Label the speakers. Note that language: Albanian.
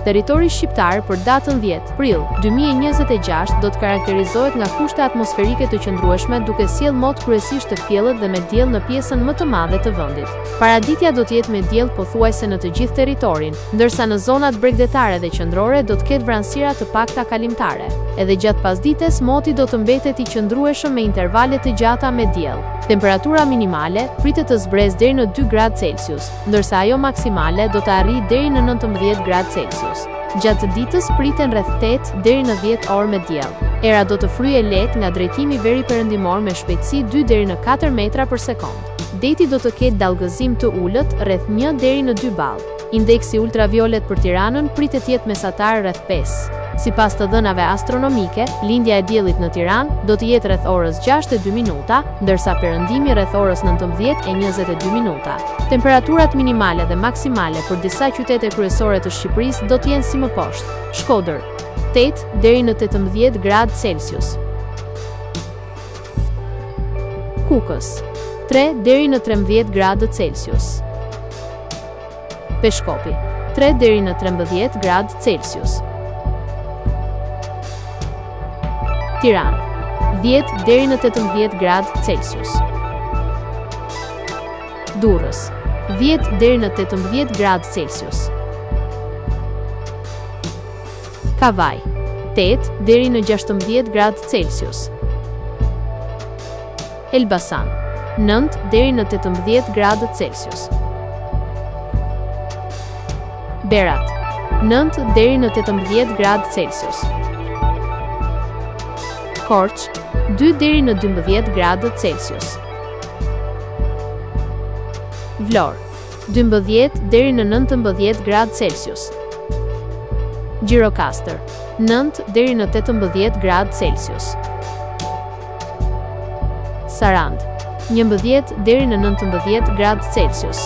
Speaker 1: Territori shqiptar për datën 10 prill 2026 do të karakterizohet nga kushte atmosferike të qëndrueshme, duke sjellë mot kryesisht të qiellit dhe me diell në pjesën më të madhe të vendit. Paraditja do të jetë me diell pothuajse në të gjithë territorin, ndërsa në zonat bregdetare dhe qendrore do të ketë vranësira të pakta kalimtare. Edhe gjatë pasdites moti do të mbetet i qëndrueshëm me intervale të gjata me diell. Temperatura minimale pritet të zbresë deri në 2 gradë Celsius, ndërsa ajo maksimale do të arrijë deri në 19 gradë Celsius. Gjatë të ditës priten rreth 8 deri në 10 orë me diell. Era do të fryejë lehtë nga drejtimi veri perëndimor me shpejtësi 2 deri në 4 metra për sekond. Deti do të ketë dallgëzim të ulët rreth 1 deri në 2 ball. Indeksi ultraviolet për Tiranën pritet të jetë mesatar rreth 5. Sipas të dhënave astronomike, lindja e diellit në Tiranë do të jetë rreth orës 6:02 minuta, ndërsa perëndimi rreth orës 19:22 minuta. Temperaturat minimale dhe maksimale për disa qytete kryesore të Shqipërisë do të jenë si më poshtë: Shkodër 8 deri në 18 gradë Celsius, Kukës 3 deri në 13 gradë Celsius, Peshkopi 3 deri në 13 gradë Celsius, Tiranë 10 deri në 18 gradë Celsius, Durrës 10 deri në 18 gradë Celsius, Kavaj 8 deri në 16 gradë Celsius, Elbasan 9 deri në 18 gradë Celsius, Berat 9 deri në 18 gradë Celsius, Korç 2 deri në 12 gradë Celsius, Vlorë 12 deri në 19 gradë Celsius, Gjirokastër 9 deri në 18 gradë Celsius, Sarandë 11 deri në 19 gradë Celsius,